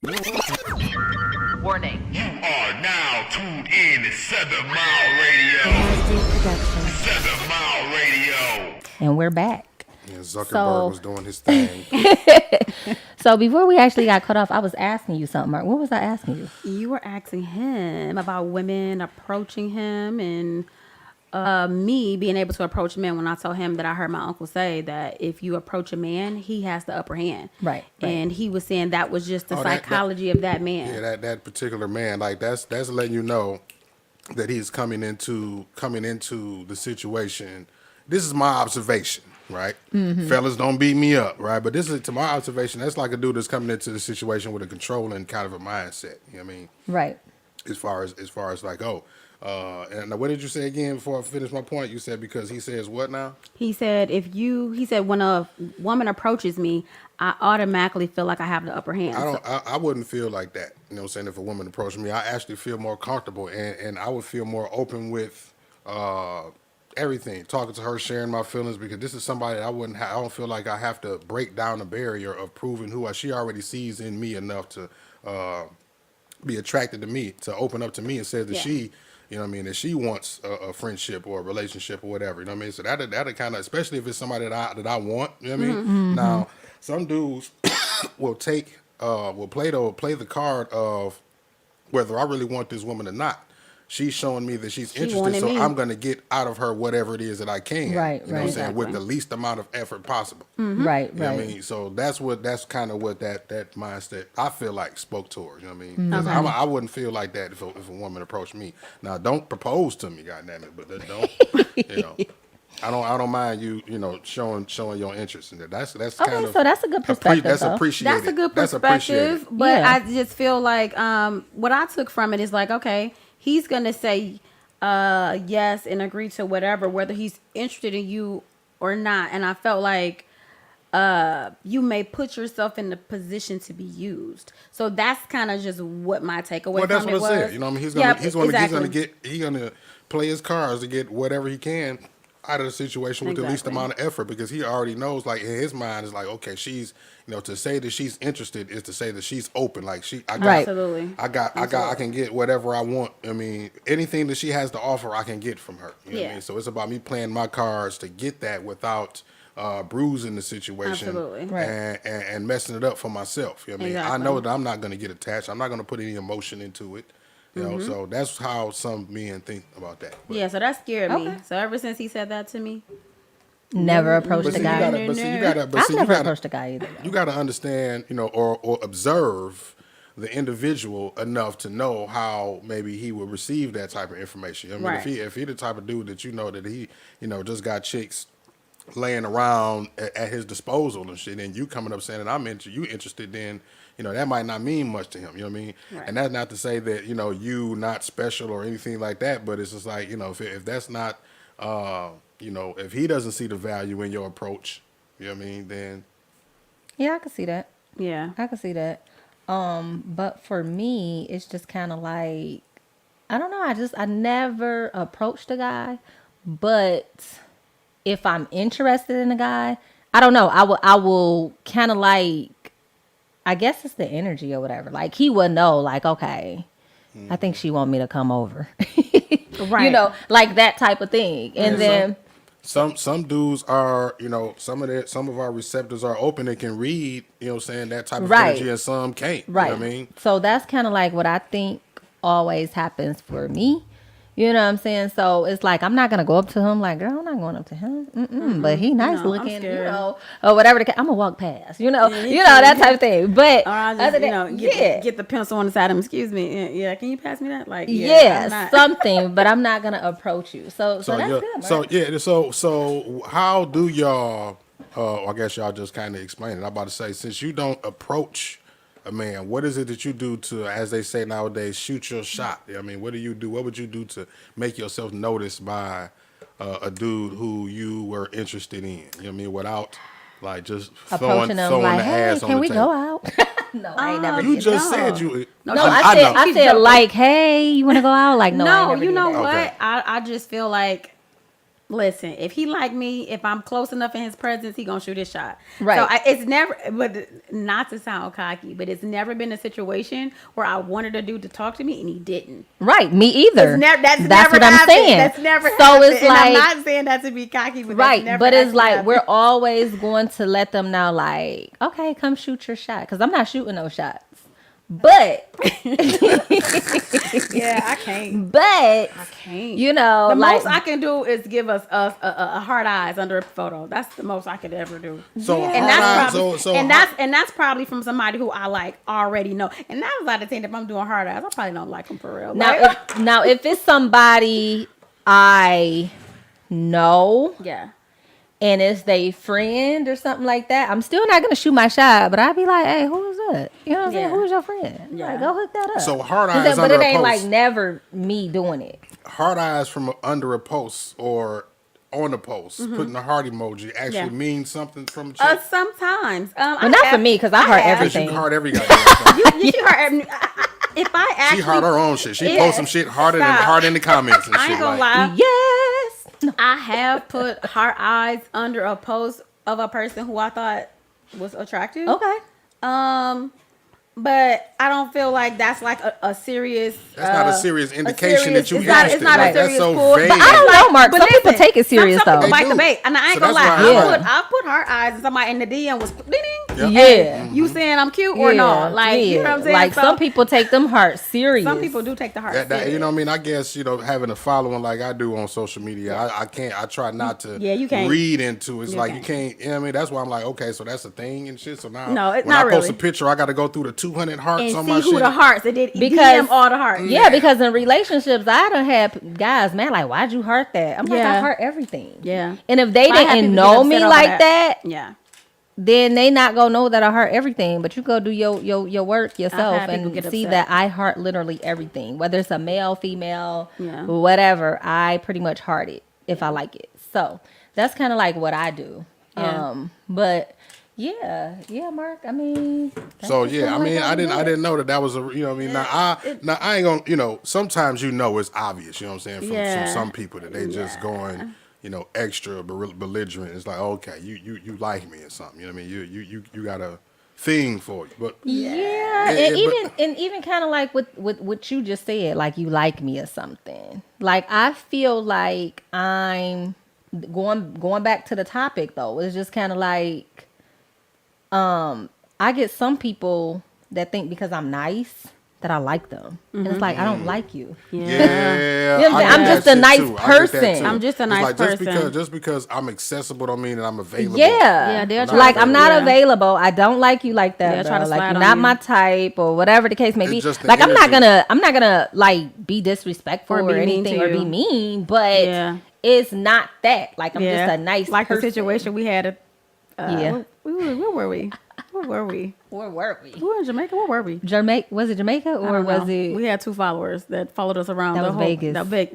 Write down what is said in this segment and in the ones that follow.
Warning. You are now tuned in to 7 Mile Radio. Production. 7 Mile Radio. And we're back. Yeah, Zuckerberg So- was doing his thing. So before we actually got cut off, I was asking you something, Mark. What was I asking you? You were asking him about women approaching him and me being able to approach men when I told him that I heard my uncle say that if you approach a man, he has the upper hand. Right. And he was saying that was just the Oh, that- psychology of that man. Yeah, that particular man, like that's letting you know that he's coming into the situation. This is my observation, right? Fellas, don't beat me up, right? But this is, to my observation, that's like a dude that's coming into the situation with a controlling kind of a mindset. You know what I mean? Right. As far as like, and what did you say again before I finish my point? You said because he says what now? He said when a woman approaches me, I automatically feel like I have the upper hand. I wouldn't feel like that. You know what I'm saying? If a woman approached me, I actually feel more comfortable and I would feel more open with everything. Talking to her, sharing my feelings, because this is somebody that I don't feel like I have to break down the barrier of proving who she already sees in me enough to be attracted to me, to open up to me and says that she, you know what I mean, that she wants a friendship or a relationship or whatever. You know what I mean? So that kind of, especially if it's somebody that I want. You know what I mean? Mm-hmm. Now, some dudes will play the card of whether I really want this woman or not. She's showing me that she's interested, wanted so me. I'm going to get out of her whatever it is that I can. Right, You know what I'm saying? right. With the least amount of effort possible. Right. You know Right. what I mean? So that's kind of what that mindset, I feel like, spoke to her. You know what I mean? 'Cause I wouldn't feel like that if a woman approached me. Now, don't propose to me, goddammit, but don't, you know. I don't mind you know, showing your interest in that. That's kind Okay, of, so that's a good perspective. that's though. appreciated. That's a good That's appreciated. perspective, but Yeah. I just feel like what I took from it is like, okay, he's gonna say yes and agree to whatever, whether he's interested in you or not. And I felt like you may put yourself in the position to be used. So that's kind of just what my takeaway Well, that's from what it was. I said. You know what I mean? He's gonna play his cards to get whatever he can out of the situation with the least Exactly. amount of effort, because he already knows, like, in his mind is like, okay, she's, you know, to say that she's interested is to say that she's open. Like Right. Absolutely. I can get whatever I want. I mean, anything that she has to offer, I can get from her. You know what I Yeah. mean? So it's about me playing my cards to get that without bruising the situation. Absolutely. Right. and messing it up for myself. You know what I mean? I Exactly. know that I'm not going to get attached. I'm not going to put any emotion into it. You know, so that's how some men think about that. But, Yeah, so that scared me. Okay. So ever since he said that to me, Never approached but a see, guy. I've never I've never approached a guy either. You got to understand, you know, or observe the individual enough to know how maybe he would receive that type of information. I mean, Right. if he the type of dude that you know that he, you know, just got chicks laying around at his disposal and shit, and you coming up saying that you interested, then, you know, that might not mean much to him. You know what I mean? Right. And that's not to say that, you know, you not special or anything like that, but it's just like, you know, if that's not, you know, if he doesn't see the value in your approach, you know what I mean, then Yeah, I can see that. yeah. I can see that. But for me, it's just kind of like, I don't know. I never approached a guy, but if I'm interested in a guy, I don't know. I will kind of like, I guess it's the energy or whatever. Like he would know, like, okay, I think she want me to come over. Right. You know, like that type of thing. And then, some dudes are, you know, some of our receptors are open and can read, you know what I'm saying, that type of Right. energy, and some can't. right. You know what I mean? So that's kind of like what I think always happens for me. You know what I'm saying? So it's like, I'm not going to go up to him like, girl, I'm not going up to him. But he nice No, I'm looking, you scared. know, or whatever. I'm going to walk past, you know, Yeah, you know, that type of thing. But Or I just, other you than, know, get the pencil on the side of him. Excuse me. Yeah, can you pass me that? Like, yeah, I'm not- something, but I'm not going to approach you. So that's yeah, good. so how do y'all, I guess y'all just kind of explain it. I'm about to say, since you don't approach a man, what is it that you do to, as they say nowadays, shoot your shot? I mean, what do you do? What would you do to make yourself noticed by a dude who you were interested in? You know what I mean? Without like just throwing Approaching them the like, hey, ass on can the we table. go out? No, I ain't never You did just that. said you. No, I said like, hey, you want to go out? Like, no, I ain't No, never you did know that. what? Okay. I just feel like Listen, if he like me, if I'm close enough in his presence, he gonna shoot his shot. Right. So it's never, but not to sound cocky, but it's never been a situation where I wanted a dude to talk to me and he didn't. Right, me either. That's That's never what I'm happened. saying. That's never so happened. it's And like I'm not saying that to be cocky, but right, that's never but it's actually like happened. we're always going to let them know, like, okay, come shoot your shot, because I'm not shooting no shots. But yeah, I can't. but Can't. you know, The like most I can do is give us a hard eyes under a photo. That's the most I could ever do. So Yeah. And hard eyes, that's probably, so and that's probably from somebody who I like already know. And 9 out of 10, if I'm doing hard eyes, I probably don't like them for real. now Like, if it's somebody I know yeah. and it's they friend or something like that, I'm still not gonna shoot my shot, but I'd be like, hey, who's that? You know what I'm saying? Yeah. Who's your friend? Yeah. Like, go hook that up. So hard But eyes but under it a ain't post. like never me doing it. Hard eyes from under a post or on a post, putting a heart emoji actually Yeah. means something from a chick. Sometimes. But not for me, because I heart have- Because you everything. can heart every goddamn thing. You heard, if I actually, She heart her own shit. She Yeah. posts some shit harder than Stop. hard in the comments and I shit. ain't gonna like, lie. Yes. No. I have put heart eyes under a post of a person who I thought was attractive. Okay. But I don't feel like that's like a serious. That's not a serious indication that you it's not, interested. it's not Right. a serious That's so pull. vague. But I don't know, Mark. but Some people listen, take it serious, some people though. bite They the do. bait, and I ain't So gonna that's lie. why I put heart eyes, and somebody in the DM was ding. Yeah. Yeah. You saying I'm cute or not? Like you know what I'm saying? Like So, some people take them hearts serious. some people do take the heart. That, serious. you know what I mean? I guess, having a following like I do on social media, I try not to Yeah, you can't. read into it. It's You like can't. you can't, you know what I mean? That's why I'm like, okay, so that's a thing and shit. So now No, it's when not I post really. a picture, I got to go through the 200 hearts and on see my who shit. the hearts. They did Because- DM all the hearts. Yeah, because in relationships, I done had guys, man, like, why'd you heart that? I'm like, Yeah. I heart everything. Yeah. And if they But I have didn't people know get me upset over like that, Yeah. then they not gonna know that I heart everything. But you go do your work yourself had people and get see upset. that I heart literally everything, whether it's a male, female, Yeah. whatever. I pretty much heart it if I like it. So that's kind of like what I do. Yeah. But yeah, Mark. I mean, that's So just yeah, I kinda mean, like I how we didn't do it. know that was a, you know what I mean? Now I ain't gonna, sometimes it's obvious, you know what I'm saying, from Yeah. some people that they just going, extra belligerent. It's like, okay, you like me or something, you know what I mean? You got a thing for you, but Yeah, It- and it- even kind of like with what you just said, like you like me or something. Like I feel like I'm going back to the topic though. It's just kind of like I get some people that think because I'm nice that I like them, and it's like I don't like you. yeah, You know what I'm saying? I get I'm that just a shit nice too. I get that person. too. I'm just a It's nice like, person. Just because I'm accessible don't mean that I'm available. Yeah, they'll try like to- I'm not yeah. available. I don't like you like that. They'll try Bro. to Like slide you're on not you. my type or whatever the case may be. It's just the Like I'm not energy. gonna like be disrespectful Or or, be mean anything to or be you. mean, but Yeah. it's not that. Like I'm just a nice like person. the situation we had. Yeah. Where were we? Where were we? Where were we? We were in Jamaica. Where were we? Jamaica? Was it Jamaica I or don't was know. it We had 2 followers that followed us around. That the was whole, Vegas.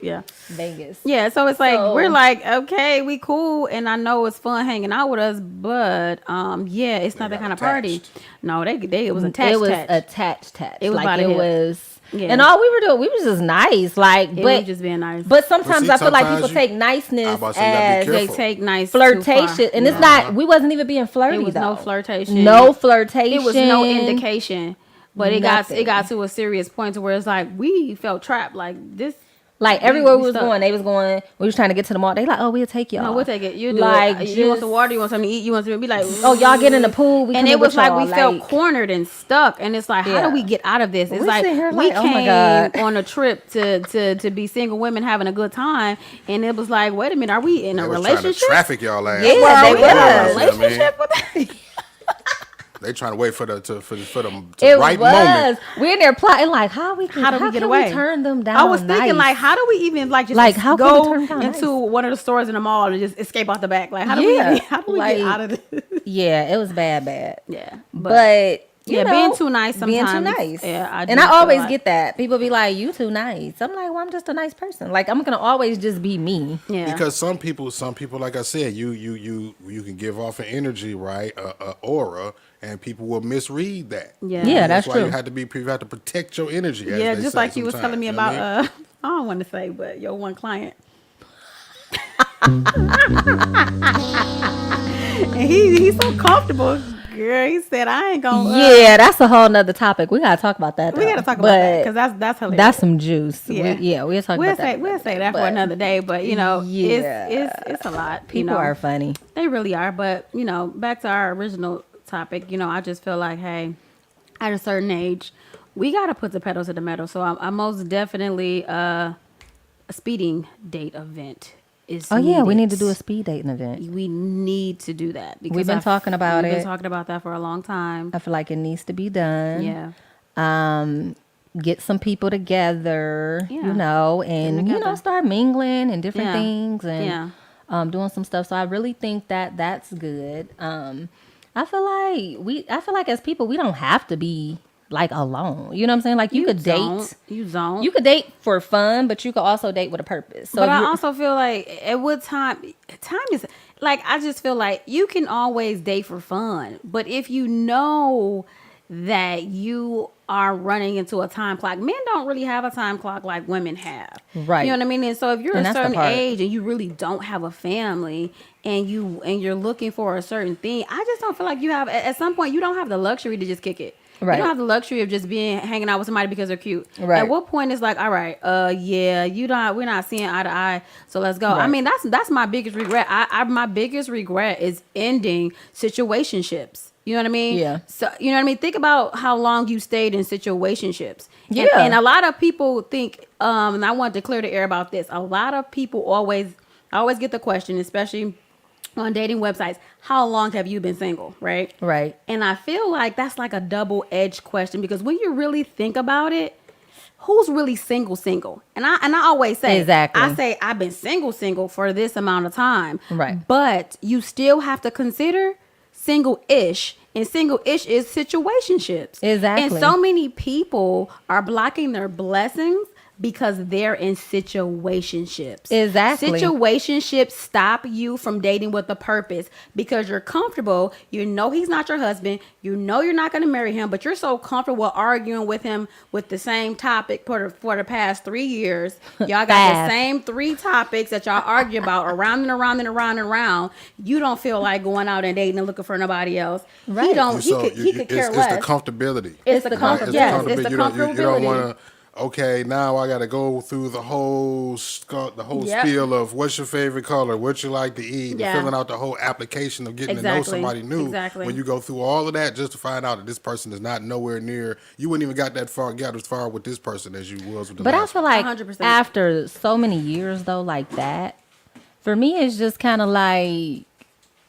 Yeah. Vegas? Yeah, so it's like So- we're like, okay, we cool, and I know it's fun hanging out with us, but yeah, it's not that got kind of party. attached. No, it was attached. It was attached. attached. It was like by the it hip. was. Yeah. And all we were doing, we was just nice. Like, It but was just being nice. but sometimes see, I feel like sometimes people you- take I niceness about to say you gotta be as they careful. take nice too far. flirtation, and it's not. We wasn't even being flirty. It was though. no flirtation. No flirtation. It was no indication. But it Nothing. got to a serious point to where it's like we felt trapped. Like this. Like everywhere we we was stuck. going, they was going. We was trying to get to the mall. They like, oh, we'll take y'all. No, we'll take it. You do like, it. You want some just- water? You want something to eat? You want something to be like? Oh, y'all get in the pool. We And coming it was with like y'all, we felt cornered and stuck, and it's like, how Yeah. do we get out of this? It's We like sit here we like, oh my came God. on a trip to be single women having a good time, and it was like, wait a minute, are we in a They was trying to relationship? traffic y'all ass. Yeah, Are they we in a was. You know what I mean? relationship with that? They trying to wait for the It right was. moment. We're in there plotting like, how we How do we get can away? turn them down? I was thinking, nice? like, how do we even like just Like, how can we go turn down into nice? one of the stores in the mall and just escape out the back? Like, how do Yeah, we like- get out of this? yeah, it was bad. Yeah, But you yeah, know, being too nice being too sometimes. nice. Yeah, I and do I feel always like- get that. People be like, "You too nice." I'm like, "Well, I'm just a nice person. Like, I'm gonna always just be me." Yeah, Because some people, like I said, you can give off an energy, right, a aura, and people will misread that. Yeah. Yeah, that's why true. you have to protect your energy. As yeah, they just say like you was telling sometimes, me you know what about. I mean? I don't want to say, but your one client. And he's so comfortable. Girl, he said, I ain't gonna. Yeah, that's a whole nother topic. We gotta talk about that. We though. gotta talk about that because that's hilarious. That's some juice. Yeah. We'll talk We'll about that. say that for another day, but you know, it's a lot. People are funny. They really are, but you know, back to our original topic. You know, I just feel like, hey, at a certain age, we gotta put the pedal to the metal. So I'm most definitely a speeding date event is. Oh yeah, we needed. need to do a speed dating event. We need to do that because We've been talking about We've it. been talking about that for a long time. I feel like it needs to be done. Yeah. Get some people together, Yeah. you know, and you know, together. start mingling and different Yeah. things and Yeah. doing some stuff. So I really think that that's good. I feel like as people we don't have to be like alone. You know what I'm saying? Like you could date. You don't. You could date for fun, but you could also date with a purpose. So But I you're- also feel like at what time is like I just feel like you can always date for fun, but if you know that you are running into a time clock, men don't really have a time clock like women have. Right. You know what I mean? And so if you're And a that's the certain part. age and you really don't have a family and you're looking for a certain thing, I just don't feel like you have at some point you don't have the luxury to just kick it. Right. You don't have the luxury of just hanging out with somebody because they're cute. Right. At what point is like, all right, yeah, we're not seeing eye to eye, so let's go. I Right. mean, that's my biggest regret. My biggest regret is ending situationships. You know what I mean? Yeah. So you know what I mean? Think about how long you stayed in situationships. Yeah. And a lot of people think, and I want to clear the air about this. A lot of people I always get the question, especially on dating websites, how long have you been single, right? Right. And I feel like that's like a double-edged question because when you really think about it, who's really single? And I always say, Exactly. I say I've been single for this amount of time. Right. But you still have to consider single-ish, and single-ish is situationships. Exactly. And so many people are blocking their blessings because they're in situationships. Exactly. Situationships stop you from dating with a purpose because you're comfortable. You know he's not your husband. You know you're not going to marry him, but you're so comfortable arguing with him with the same topic for the past 3 years. Y'all got the Fast. same 3 topics that y'all argue about around and around and around and around. You don't feel like going out and dating and looking for nobody else. Right. He don't. So He could care it's less. the comfortability. It's the Right, comfort. it's Yes, the it's the You don't comfortability. want to. Okay, now I got to go through the whole Yep. spiel of what's your favorite color, what you like to eat, Yeah. and filling out the whole application of getting to know Exactly. somebody new. Exactly. When you go through all of that just to find out that this person is not nowhere near, you wouldn't even got as far with this person as you was with the But I last feel one. like 100%. after so many years though, like that, for me it's just kind of like,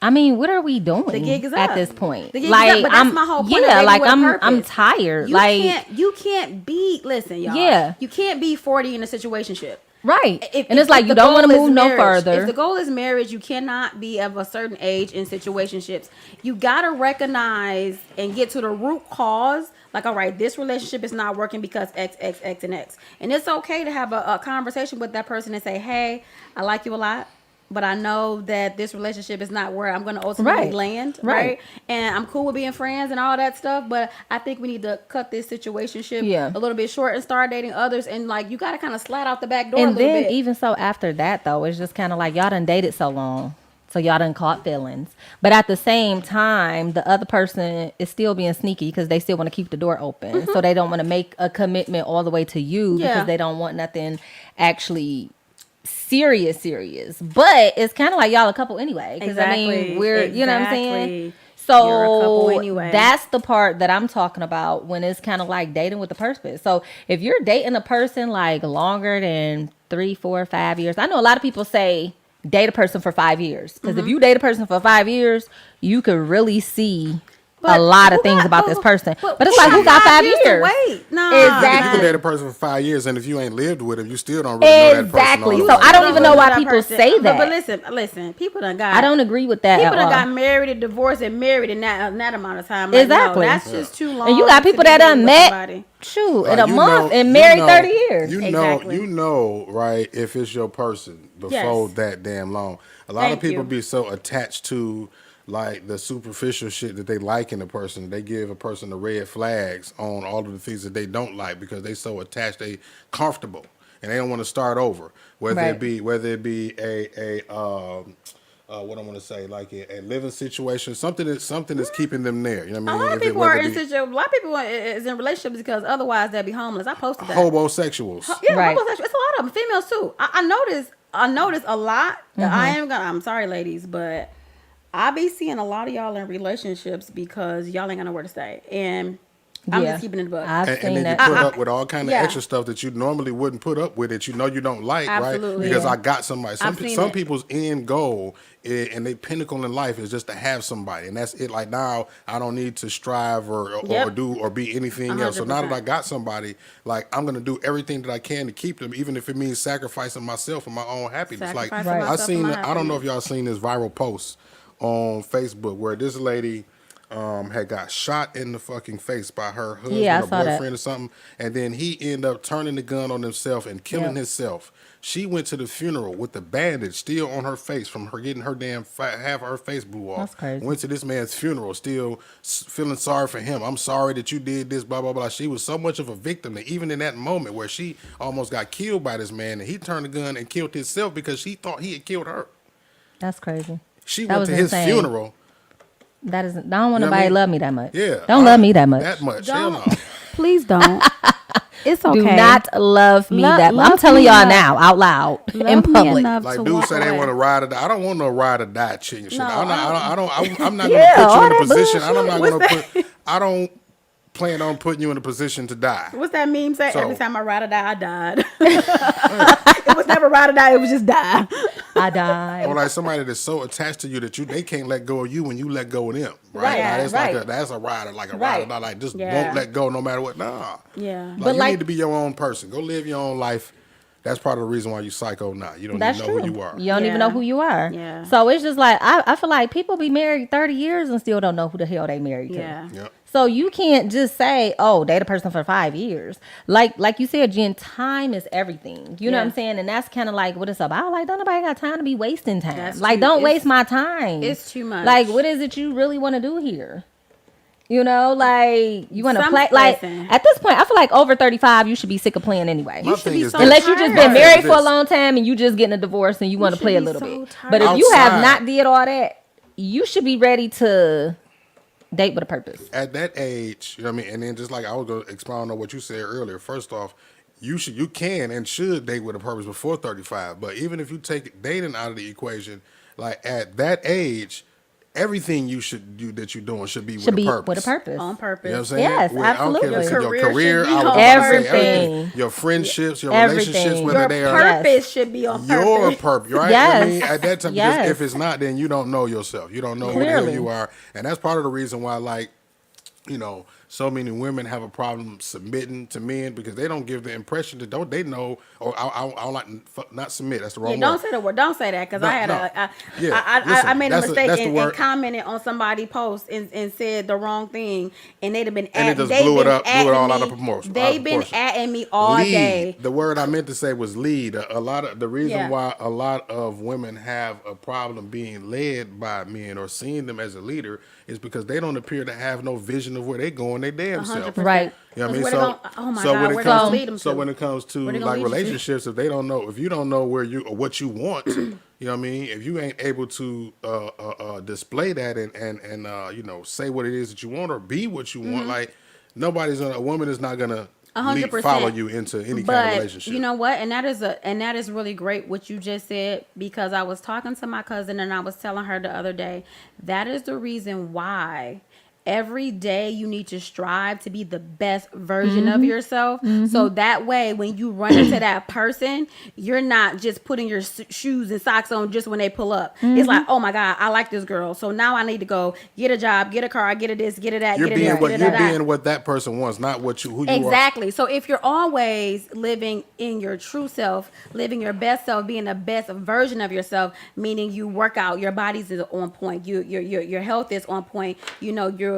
I mean, what are we doing The gig is at up. this point? The gig is like up, but that's my whole point of Yeah, dating like with a I'm purpose. tired. You can't be. Listen, y'all. Yeah. You can't be 40 in a situationship. right. If- And it's if like the you don't want to goal is move no marriage, further. If the goal is marriage, you cannot be of a certain age in situationships. You gotta recognize and get to the root cause. Like, all right, this relationship is not working because X, X, X, and X. And it's okay to have a conversation with that person and say, hey, I like you a lot, but I know that this relationship is not where I'm going to ultimately Right. land, Right. right? And I'm cool with being friends and all that stuff, but I think we need to cut this situationship Yeah. a little bit short and start dating others. And like, you got to kind of slide out the back door a And little then bit. even so after that though, it's just kind of like y'all done dated so long. So y'all done caught feelings. But at the same time, the other person is still being sneaky because they still want to keep the door open. So they don't want to make a commitment all the way to you Yeah. because they don't want nothing actually serious. But it's kind of like y'all a couple anyway. Because I mean, we're, you know what I'm saying? Exactly. So You're a couple anyway. that's the part that I'm talking about when it's kind of like dating with a purpose. So if you're dating a person like longer than 3, 4, 5 years, I know a lot of people say date a person for 5 years. Because Mm-hmm. if you date a person for 5 years, you could really see But a lot of who things got- about who- this person. but But it's who like, who got 5 years? to wait? No. Exactly. You can date a person for 5 years, and if you ain't lived with him, you still don't really know that person. Exactly. all So the I don't time. even know why people say that. But listen, people done got. I don't agree with that People at done all. got married and divorced and married in that amount of time. Like, Exactly. No, that's just too long. And you got to people be that dating done with met, somebody. shoot, in Like, a you month know- and you married know- 30 years. Exactly. You know, right? If it's your person before Yes. that damn long, a lot Thank of people you. be so attached to like the superficial shit that they like in a person. They give a person the red flags on all of the things that they don't like because they so attached, they comfortable. and they don't want to start over. Whether Right. it be a what I want to say, like a living situation, something that's keeping them there. You know what I A mean? lot of If it- people whether are it in be a lot of people is in relationships because otherwise they'll be homeless. I posted that. homosexuals. Yeah, Right. homosexual. It's a lot of them. Females too. I notice a lot. I'm sorry, ladies, but I be seeing a lot of y'all in relationships because y'all ain't got nowhere to stay. And I'm Yeah. just keeping it a buck. I've And seen then you that. put up with all kind of Yeah. extra stuff that you normally wouldn't put up with that you know you don't like, Absolutely. right? Because Yeah. I got somebody. I've seen Some it. people's end goal and they pinnacle in life is just to have somebody, and that's it. Like now, I don't need to strive or Yep. do or be anything else. So now that I 100%. got somebody, like I'm gonna do everything that I can to keep them, even if it means sacrificing myself and my own happiness. Like Sacrificing Right. I myself seen, and my I don't know if happiness. y'all seen this viral post on Facebook where this lady had got shot in the fucking face by her husband Yeah, I or saw that. boyfriend or something, and then he ended up turning the gun on himself and killing Yep. himself. She went to the funeral with the bandage still on her face from her getting her damn half of her face blew off. That's crazy. Went to this man's funeral still feeling sorry for him. I'm sorry that you did this, blah, blah, blah. She was so much of a victim that even in that moment where she almost got killed by this man and he turned the gun and killed himself because she thought he had killed her. That's crazy. She That went was to his insane. funeral. That isn't. I don't want You know what I nobody mean? love me that much. Yeah. Don't love me that much. That much. Hell no. Don't. Please don't. It's okay. Do not love me Lo- that much. love I'm telling me y'all enough. now, out loud, Love in me public. enough Like to dudes walk say they away. want to ride or die. I don't want no ride or die chick and shit. No, I'm not Yeah, gonna all put you in a that position. I'm bullshit. not What's gonna put. I don't plan on putting you in a position to die. What's that meme say? So- Every time I ride or die, I died. It was never ride or die. It was just die. I died. Or like somebody that's so attached to you that they can't let go of you when you let go of them. Right? Right, Now, that's right. like that's a rider, like a Right. rider, not like just Yeah. won't let go no matter what. Nah. Yeah. Like, But you like- need to be your own person. Go live your own life. That's part of the reason why you psycho now. You don't That's even know true. who you are. You don't even know Yeah. who you are. Yeah. So it's just like I feel like people be married 30 years and still don't know who the hell they married to. Yeah. Yep. So you can't just say, "Oh, date a person for 5 years." Like you said, Jen, time is everything. You know what I'm Yeah. saying? And that's kind of like what it's about. Like, don't nobody got time to be wasting time. That's Like, true. don't It's- waste my time. it's too much. Like, what is it you really want to do here? You know, like you want to Some- play. Like listen. at this point, I feel like over 35, you should be sick of playing anyway. My thing is Unless this. you just My been thing married is for a this. long time and you just getting a divorce and you want to should play a be little so bit. tired. But if you have Outside. not did all that, you should be ready to date with a purpose. At that age, you know what I mean? And then just like I was going to expound on what you said earlier. First off, you can and should date with a purpose before 35. But even if you take dating out of the equation, like at that age, everything you should do that you're doing should be Should with be a purpose. with a purpose. On purpose. You know what I'm saying? Yes, I don't care if it's absolutely. your Your career career, should be I was on about to say Everything. your friendships, your Everything. relationships, Your whether Your they are purpose Yes. should be on your purpose. purpose, right? I Yes. mean, at that time, Yes. because if it's not, then you don't know yourself. You don't know who the hell Clearly. you are, and that's part of the reason why, like, so many women have a problem submitting to men because they don't give the impression that don't they know or I don't like not submit. That's the wrong Yeah, word. don't say the word. Don't say that because No, I had no. Yeah, listen, I made a that's mistake that's the and word. commented on somebody's post and said the wrong thing, and they'd have been And it at, just they've blew it been up, blew it atting all me. out of proportion. They've been at me all Lead. day. The word I meant to say was lead. A lot of the reason Yeah. why a lot of women have a problem being led by men or seeing them as a leader is because they don't appear to have no vision of where they're going their damn self. 100%. Right. You know what I mean? Where So, they gon- oh my so God, when it where they comes gonna to, lead 'em so to? when it comes to Where they gonna like lead 'em to? relationships, if they don't know, if you don't know where you or what you want, you know what I mean? If you ain't able to display that and say what it is that you want or be what you Mm-hmm. want, like a woman is not gonna 100%. follow you into any kind of But relationship. you know what? And that is really great what you just said, because I was talking to my cousin and I was telling her the other day, that is the reason why every day you need to strive to be the best version of yourself. So that way when you run into that person, you're not just putting your shoes and socks on just when they pull up. It's like, oh my God, I like this girl. So now I need to go get a job, get a car, get a this, get a that, you're get a being this, what get you're a that. being what that person wants, not what who you are. Exactly. So if you're always living in your true self, living your best self, being the best version of yourself, meaning you work out, your body's is on point, your health is on point, you know, your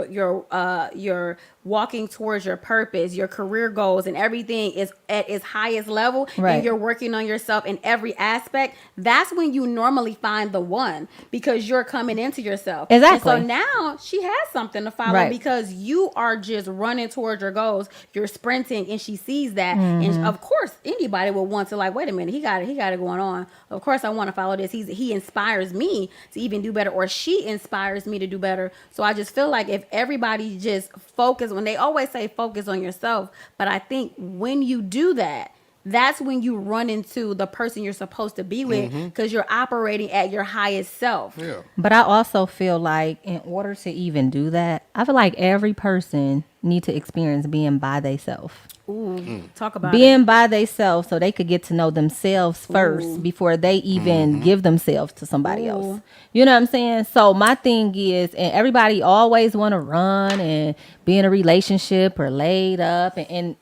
walking towards your purpose, your career goals, and everything is at its highest level, Right. and you're working on yourself in every aspect, that's when you normally find the one, because you're coming into yourself. Exactly. And so now she has something to follow, Right. because you are just running towards your goals. You're sprinting, and she sees that. Mm-hmm. And of course, anybody would want to, like, wait a minute, he got it going on. Of course, I want to follow this. He inspires me to even do better, or she inspires me to do better. So I just feel like if everybody just focus, when they always say focus on yourself, but I think when you do that, that's when you run into the person you're supposed to be with, because you're operating at your highest self. Yeah. But I also feel like in order to even do that, I feel like every person need to experience being by themselves. Ooh, talk about Being by themselves so they could get to know themselves first before they even give themselves to somebody else. You know what I'm saying? So my thing is, and everybody always want to run and be in a relationship or laid up, and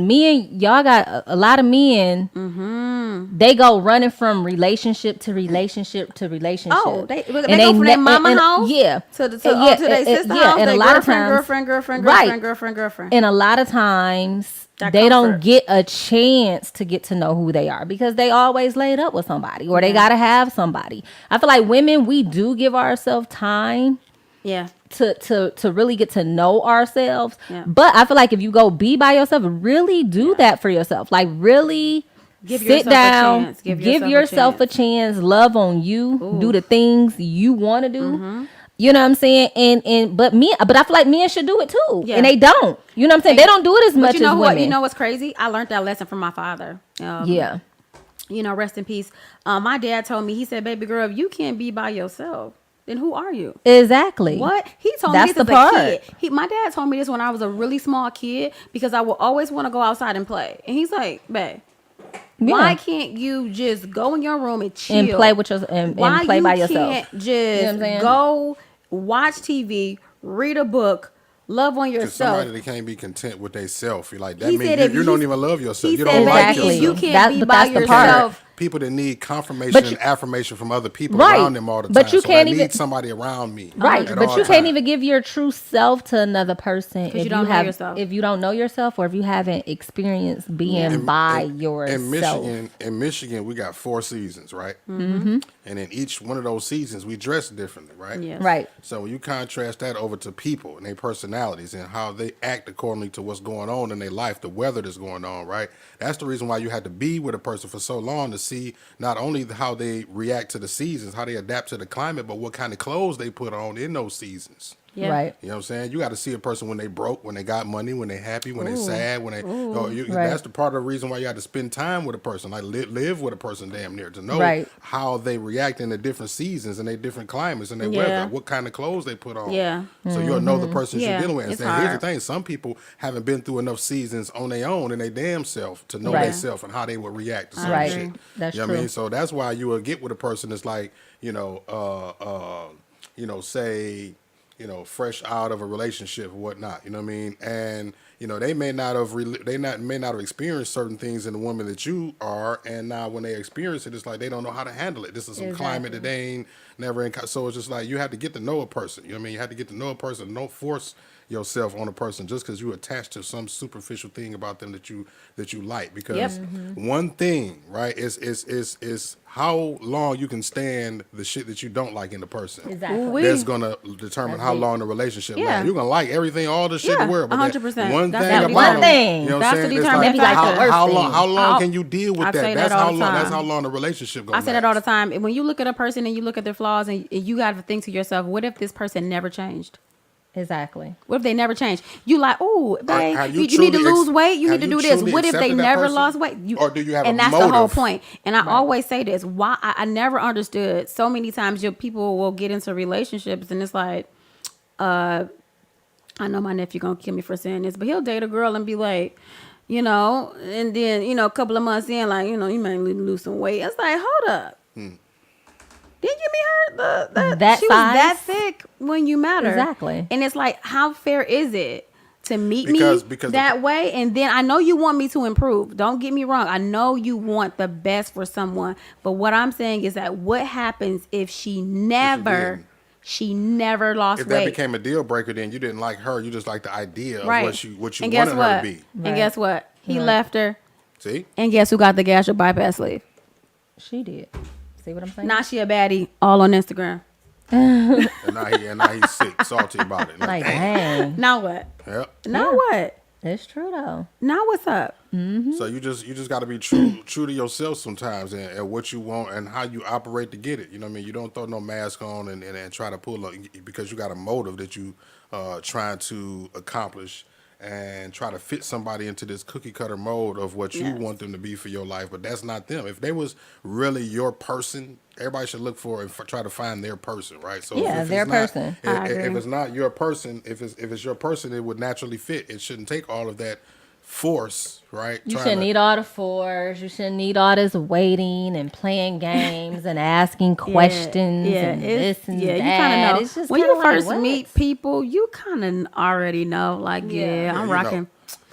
me and y'all got a lot of men. They go running from relationship to relationship to relationship. Oh, they go from their mama house yeah, to And their sister house. and They a lot of times, girlfriend. and a lot of times That they don't comfort. get a chance to get to know who they are because they always laid up with somebody or they got to have somebody. I feel like women, we do give ourselves time Yeah. to really get to know ourselves. Yeah. But I feel like if you go be by yourself, really do that for yourself. Like really Give sit yourself a down, chance. give Give yourself yourself a a chance, love on you, do the things you want to do. Mm-hmm. You know what I'm saying? But I feel like men should do it too. Yeah. And they don't. You know what I'm saying? They don't do it as But much you know as what? women. You know what's crazy? I learned that lesson from my father. Yeah. You know, rest in peace. My dad told me, he said, baby girl, if you can't be by yourself, then who are you? Exactly. What? He told That's me this the as part. a kid. My dad told me this when I was a really small kid because I would always want to go outside and play. And he's like, babe, why can't you just go in your room and chill? And play with and play by yourself. Why you can't just what I'm saying? go watch TV, read a book, love on Because yourself? somebody that can't be content with their self, you're like that He means said you, if you he- don't even love yourself. he You said, don't like baby, Exactly. you yourself. can't be But by that's the part. yourself. People that need confirmation But and you- affirmation from other people Right. around them all the time. But you So can't I even- need somebody around me. Right, at but all you can't times. even give your true self to another person if you don't know yourself. if you don't know yourself or if you haven't experienced being by yourself. In Michigan, we got 4 seasons, right? Mm-hmm. And in each one of those seasons, we dress differently, right? Yes. Right. So when you contrast that over to people and their personalities and how they act accordingly to what's going on in their life, the weather that's going on, right? That's the reason why you had to be with a person for so long to see not only how they react to the seasons, how they adapt to the climate, but what kind of clothes they put on in those seasons. Yeah. Right. You know what I'm saying? You got to see a person when they broke, when they got money, when they happy, when they sad, when they. Right. That's the part of the reason why you got to spend time with a person, like live with a person, damn near, to know Right. how they react in the different seasons and their different climates and their Yeah. weather, what kind of clothes they put on. Yeah. So you'll know the person Yeah, you're dealing with. And it's here's the hard. thing: some people haven't been through enough seasons on their own in their damn self to know Right. themselves and how they would react to certain Right. shit. That's you know what I true. mean? So that's why you will get with a person that's like, say, fresh out of a relationship or whatnot. You know what I mean? And they may not have may not have experienced certain things in the woman that you are, and now when they experience it, it's like they don't know how to handle it. This is some climate that they ain't never in. So it's just like you have to get to know a person. You know what I mean? You have to get to know a person. Don't force yourself on a person just because you attached to some superficial thing about them that you like. Because Yep. one thing, right, is how long you can stand the shit that you don't like in the person. Exactly. Ooh-wee. That's gonna determine how it. long the relationship Yeah. lasts. You're gonna like everything, all the shit in Yeah, the world, but that 100%. one That's thing that about one them, thing. you know what That's I'm the saying? It's determining like, factor. how Worst long thing. can you deal with I that? say That's that all how the long. time. That's how long the relationship gonna I say that all the time. And when you look at a person and you look at their flaws and you got to think to yourself, what if this person never changed? Exactly. What if they never changed? You like, oh, babe, have you, you need to truly lose weight. You have need to you do this. truly What if they accepted that never person? lost weight? Or do you have and a that's the whole motive? point. And I always say this. Why I never understood. So many times people will get into relationships and it's like, I know my nephew gonna kill me for saying this, but he'll date a girl and be like, and then a couple of months in, like, you might lose some weight. It's like, hold up. Didn't you meet her? That she was that size? thick when you met her. Exactly. And it's like, how fair is it to meet Because me that way? And then I know you want me to improve. Don't get me wrong. I know you want the best for someone. But what I'm saying is that what happens if she never She never lost If weight. that became a deal breaker, then you didn't like her. You just like the idea of right. what you and guess wanted what? her to be. And Right. guess what? He Right. left her. See? And guess who got the gastric bypass sleeve? She did. See what I'm saying? Now she a baddie all on Instagram. And now he's sick, salty about it. Like, damn. dang. Now what? Yep. Now Yeah. what? It's true though. Now what's up? So you just got to be true to yourself sometimes and what you want and how you operate to get it. You know what I mean? You don't throw no mask on and try to pull up because you got a motive that you trying to accomplish and try to fit somebody into this cookie cutter mold of what you Yes. want them to be for your life. But that's not them. If they was really your person, everybody should look for and try to find their person, right? So Yeah, if their it's not- person. I If agree. it's not your person, if it's your person, it would naturally fit. It shouldn't take all of that force, right? You Trying shouldn't to- need all the force. You shouldn't need all this waiting and playing games and asking questions and this and yeah, that. you kind of know. It's just When you kinda like, first what? meet people, you kind of already know. Like, yeah, I'm you rocking. know.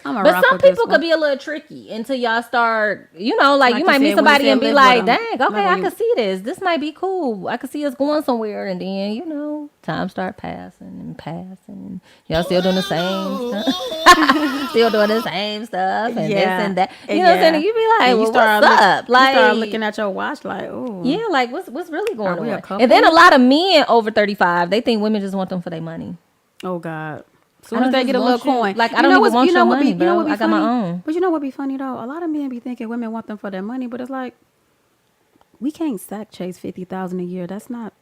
I'm a But rock some with this people one. could be a little tricky until y'all start, like Like you you might meet said, somebody when and you be said like, live with dang, 'em. okay, Like I when can you- see this. This might be cool. I can see us going somewhere. And then, time start passing and passing. And y'all still doing the same stuff. Still doing the same stuff and this and that. You know what I'm saying? And you be like, And well, start what's up? You start Like, looking at your watch like, oh. yeah, like what's really going Are we a on? couple? And then a lot of men over 35, they think women just want them for their money. Oh, God. As I soon as don't they just get a want little you- coin. like, I don't even want your money, you know what bro. be I got my funny? own. But you know what be funny, though? A lot of men be thinking women want them for their money, but it's like, we can't sack chase 50,000 a year. That's not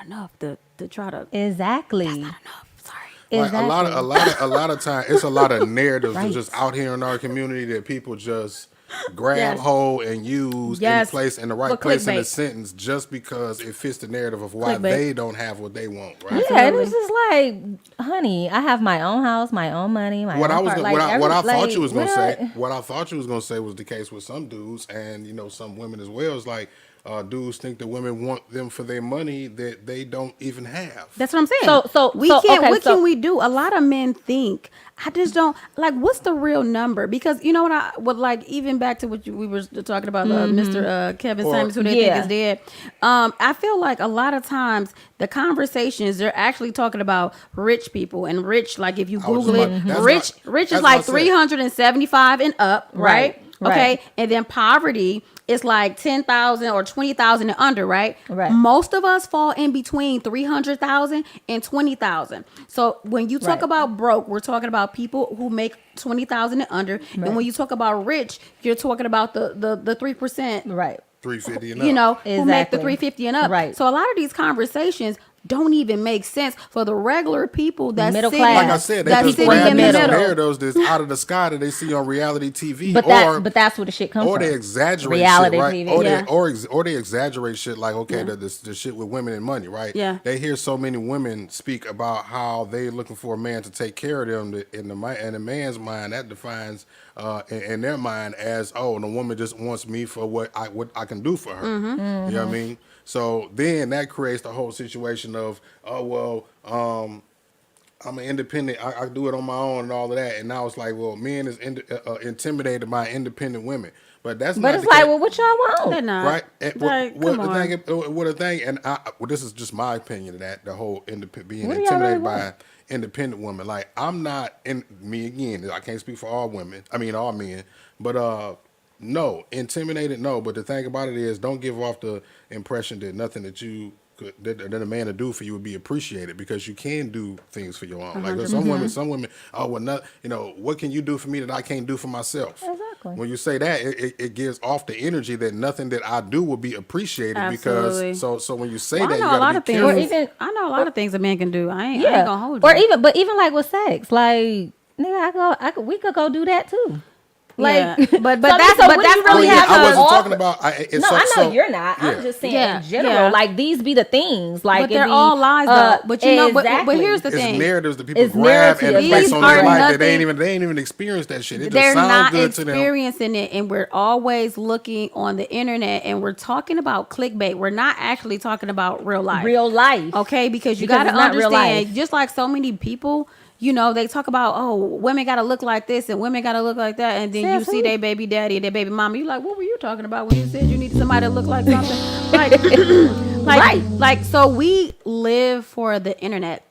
enough to try to. Exactly. Enough. Sorry. Like Exactly. a lot of time, it's a lot of narratives Right. that's just out here in our community that people just grab Yes. hold and use Yes. and place in the right For place in the clickbait. sentence just because it fits the narrative of why Clickbait. they don't have what they want, right? Yeah, and it's just like, honey, I have my own house, my own money, my What own I was car. gonna, what I thought you was gonna what? say, what I thought you was gonna say was the case with some dudes and some women as well. Is like dudes think that women want them for their money that they don't even have. That's what I'm saying. So we can't. okay, what so- can we do? A lot of men think. I just don't like. What's the real number? Because you know what I would like. Even back to what we were talking about, Mr. Kevin Or- Samuels, who they Yeah. think is dead. I feel like a lot of times the conversations they're actually talking about rich people and rich. Like if you I was Google just it, about- that's rich what- rich is that's what I like said. 375 and up, right? Right. Okay, and then poverty is like 10,000 or 20,000 and under, right? Right. Most of us fall in between 300,000 and 20,000. So when you talk Right. about broke, we're talking about people who make 20,000 and under. Right. And when you talk about rich, you're talking about the 3%. Right. 350 and You up. know, who make the Exactly. 350 and up. Right. So a lot of these conversations don't even make sense for the regular people that's Middle sitting, class. Like I said, they that's just sitting grab in the these middle. narratives that's out of the sky that they see on reality TV, But that's where the shit comes or from. they exaggerate Reality shit, right? TV. Or Yeah. or they exaggerate shit like the shit with women and money, right? Yeah. They hear so many women speak about how they looking for a man to take care of them that in the man's mind that defines in their mind as the woman just wants me for what I can do for her. You know what I mean? So then that creates the whole situation of I'm an independent. I do it on my own and all of that. And now it's like, well, men is intimidated by independent women, but that's But not it's the like, case. well, what y'all want? They're not. Right. And Like, what come the on. thing, what the thing, and this is just my opinion of that. The whole being What do y'all really intimidated by want? independent women. Like I'm not in me again. I can't speak for all women. I mean all men. But no, intimidated. No. But the thing about it is, don't give off the impression that nothing that you could that a man to do for you would be appreciated because you can do things for your own. Like there's some women. Oh well, not what can you do for me that I can't do for myself? Exactly. When you say that, it gives off the energy that nothing that I do will be appreciated Absolutely. because so when you say Well, that, I you know a lot gotta of be things. careful. even- I know a lot of things a man can do. I ain't Yeah. gonna hold you. Or even like with sex, like nigga, we could go do that too. Like, Yeah. But so I mean, that's- so but what that's do you really only- have I to wasn't offer? talking about. No, I know you're not. I'm just saying Yeah, in general. yeah. Like these be the things. Like But they're it be, all lies though. But you know, but exactly. here's the It's thing. narratives that people It's grab and narratives. place These on their are life that they nothing- ain't even experienced that shit. It They're just sounds not good to them. experiencing it, and we're always looking on the internet, and we're talking about clickbait. We're not actually talking about real life. real life. Okay, because you Because got to it's not real understand, life. just like so many people, they talk about, women got to look like this and women got to look like that, and then Says you see who? their baby daddy and their baby mama. You like, what were you talking about when you said you needed somebody to look like something? Like Like, so we live for the internet.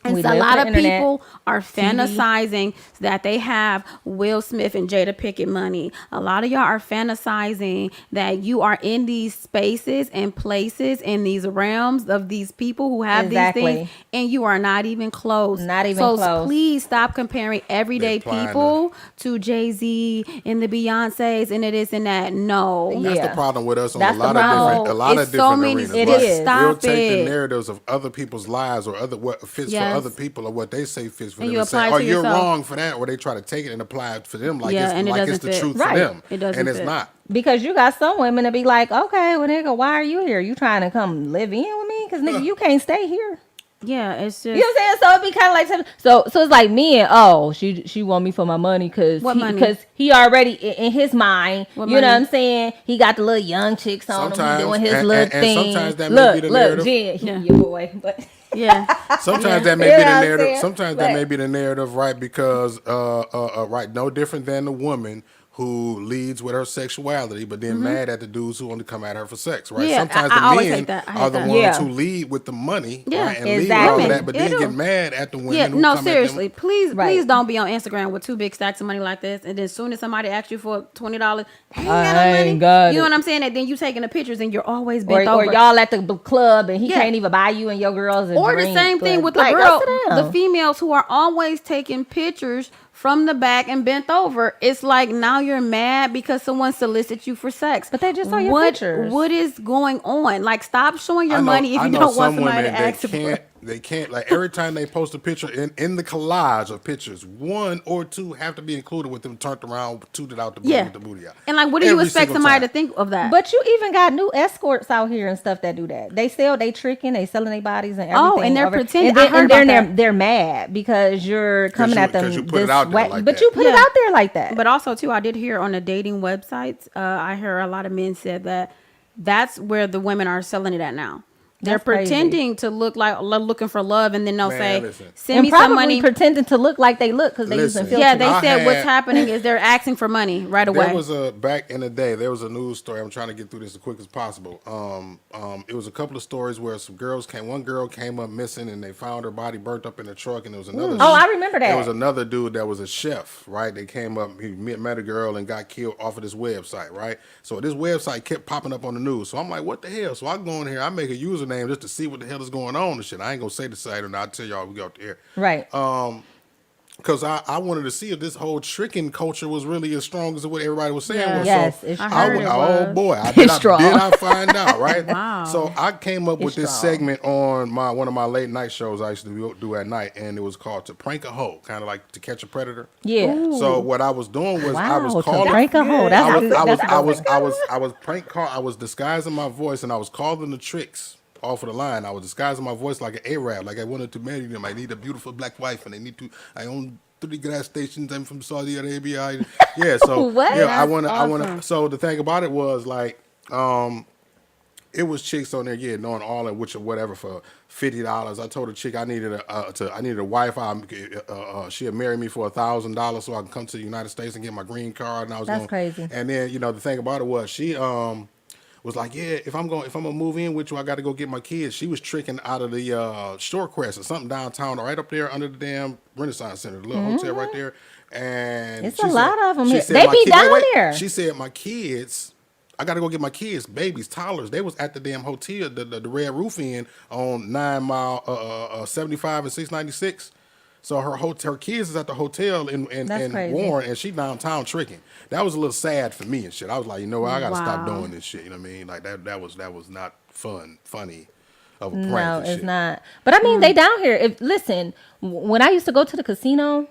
And We so a live lot for of internet, people are fantasizing that they have Will Smith and Jada Pinkett money. A lot of y'all are fantasizing that you are in these spaces and places in these realms of these people who have Exactly. these things, and you are not even close. Not even so close. please stop comparing everyday They're applying people to Jay-Z and the Beyonces and it is and that. No. That's Yeah. the problem with us on That's a lot the of problem. different, a lot It's of so different many- arenas. it right? is. We'll Stop take the it. narratives of other people's lives or what fits Yes. for other people or what they say fits for And them you and say, apply it "Oh, to you're yourself. wrong for that," or they try to take it and apply it for them like Yeah, and it it's doesn't the fit. truth Right. for them, It doesn't and it's fit. not. Because you got some women to be like, okay, well, nigga, why are you here? You trying to come live in with me? Because, nigga, you can't stay here. Yeah, it's just You know what I'm saying? So it'd be kind of like, so it's like me and, she want me for my money because What money? Because he already, in his mind, What you know what money? I'm saying? He got the little young chicks on him. He Sometimes, doing his and- little and thing. sometimes that may look, be the look, narrative. Jen, Yeah. your boy. But yeah. Sometimes that may You be know the what I'm narrative. saying? Sometimes that But- may be the narrative, right? Because right, no different than the woman who leads with her sexuality, but then mad at the dudes who only come at her for sex, right? Mm-hmm. Yeah, Sometimes I the always men hate that. I hate are the that. ones Yeah. who lead with the money, Yeah, right, and lead with exactly. all of that, but It then do. get mad at the women. Yeah, who no, come at seriously. them. Please, Right. please don't be on Instagram with 2 big stacks of money like this, and then as soon as somebody asks you for $20, I ain't got no I money. ain't got You know it. what I'm saying? And then you taking the pictures, and you're always or, bent or over. y'all at the club and he Yeah. can't even buy you and your girls a Or the drink, same thing but, with like, the go girl, sit down. the females who are always taking pictures from the back and bent over. It's like now you're mad because someone solicits you for sex. But they just saw your what, pictures. What is going on? Like, stop showing your I know- money if I you know don't want some somebody to women that ask for can't. it. They can't, like, every time they post a picture in the collage of pictures, 1 or 2 have to be included with them turned around, tooted out the booty Yeah. with the booty out. And like, what do you Every expect single somebody time. to think of that? But you even got new escorts out here and stuff that do that. They tricking, they selling their bodies and everything. Oh, and they're pretending. And, then, I heard and then about they're, that. they're mad because you're coming at them. 'cause you put it this out there way. like But that. you put it Yeah. out there like that. But also too, I did hear on the dating websites, I heard a lot of men said that that's where the women are selling it at now. They're That's crazy. pretending to look like looking for love, and then they'll Man, say, listen. "Send and me some probably money." pretending to look like they look because they Listen. using filters. Yeah, they I said what's had- happening is they're asking for money right away. There was a back in the day. There was a news story. I'm trying to get through this as quick as possible. It was a couple of stories where some girls came. One girl came up missing, and they found her body burnt up in the truck. And there was another. Oh, I remember that. There was another dude that was a chef, right? They came up. He met a girl and got killed off of this website, right? So this website kept popping up on the news. So I'm like, what the hell? So I go in here. I make a username just to see what the hell is going on and shit. I ain't gonna say the site, and I'll tell y'all we go out there. Right. Because I wanted to see if this whole tricking culture was really as strong as what everybody was saying Yeah. was. Yes, so it's I strong. heard it oh was. boy, It's strong. did I find out, right? Wow. So I came up with It's this strong. segment on one of my late night shows I used to do at night, and it was called To Prank a Hoe, kind of like To Catch a Predator. Yeah. So what I was doing was I Wow, was to calling. prank a hoe. That's I was good. I was That's I was good. I was prank call. I was disguising my voice, and I was calling the tricks off of the line. I was disguising my voice like an Arab, like I wanted to marry them. I need a beautiful black wife, and they need to. I own 3 gas stations. I'm from Saudi Arabia. Yeah, so What? yeah, That's I want awesome. to. So the thing about it was like, it was chicks on there, yeah, knowing all and which or whatever for $50. I told the chick I needed a wife. She'd marry me for $1,000 so I can come to the United States and get my green card. And I was That's gonna, crazy. And then the thing about it was she was like, yeah, if I'm gonna move in with you, I got to go get my kids. She was tricking out of the Shorecrest or something downtown, right up there under the damn Renaissance Center, the little hotel right there. And It's she a lot of 'em she here. said They my be down there. She said my kids. I got to go get my kids, babies, toddlers. They was at the damn hotel, the Red Roof Inn on 9 Mile, 75 and 696. So her kids is at the hotel in That's crazy. Warren, and she downtown tricking. That was a little sad for me and shit. I was like, you know what, I gotta stop Wow. doing this shit. You know what I mean? Like that was not funny of a prank. No, and it's shit. not. But I mean, they down here. If listen, when I used to go to the casino,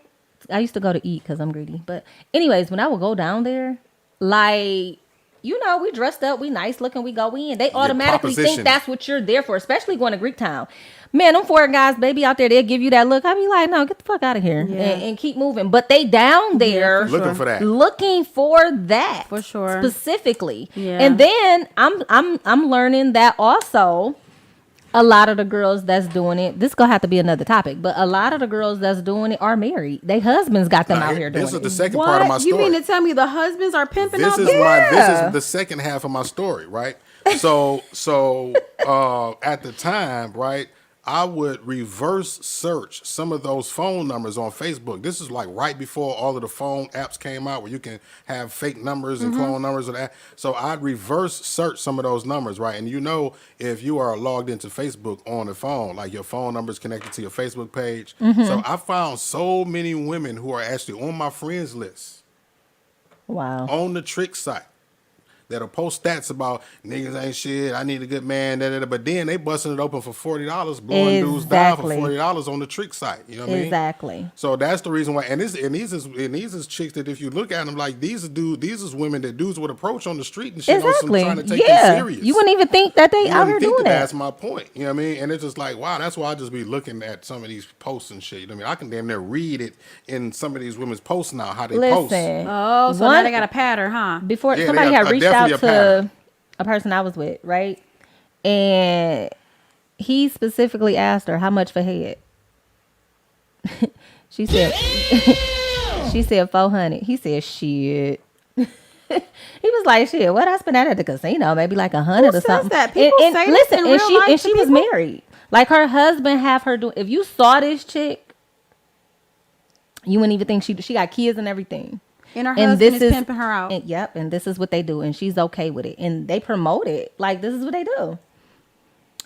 I used to go to eat because I'm greedy. But anyways, when I would go down there, like, we dressed up, we nice looking, we go in. They automatically think propositioned. that's what you're there for, especially going to Greek Town. Man, them foreign guys, baby, out there, they'll give you that look. I be like, no, get the fuck out of here Yeah. and keep moving. But they down there for Looking for that. looking for that For sure. specifically. Yeah. And then I'm learning that also a lot of the girls that's doing it, this gonna have to be another topic, but a lot of the girls that's doing it are married. They husbands got them Now, out here doing this is it. the second part of my What? You story. mean to tell me the husbands are pimping This out is there? this Yeah. is the second half of my story, right? So at the time, right, I would reverse search some of those phone numbers on Facebook. This is like right before all of the phone apps came out where you can have fake numbers and clone numbers and that. So I'd reverse search some of those numbers, right? And you know, if you are logged into Facebook on the phone, like your phone number is connected to your Facebook page. So I found so many women who are actually on my friends list Wow. on the trick site that'll post stats about niggas ain't shit. I need a good man. Da, da, da. But then they busting it open for $40, blowing dudes down for Exactly. $40 on the trick site. You know what I mean? Exactly. So that's the reason why. And these is chicks that if you look at them like these is women that dudes would approach on the street and shit on some Exactly. trying to take them Yeah. serious. You wouldn't even think that they You out wouldn't here think doing that that. that's my point. You know what I mean? And it's just like, wow, that's why I just be looking at some of these posts and shit. You know what I mean? I can damn near read it in some of these women's posts now, how they post. Listen. Oh, so now One- they got a pattern, huh? Before Yeah, somebody they got had reached out definitely a to pattern. a person I was with, right? And he specifically asked her how much for head. She said she said 400. He said shit. He was like, shit, what I spent that at the casino? Maybe like 100 or says something. that? People and say this in and real she life and to she was people? married. Like her husband have her do. If you saw this chick, you wouldn't even think she got kids and everything. And her husband is pimping her out. And, yep, and this is what they do, and she's okay with it, and they promote it. Like this is what they do.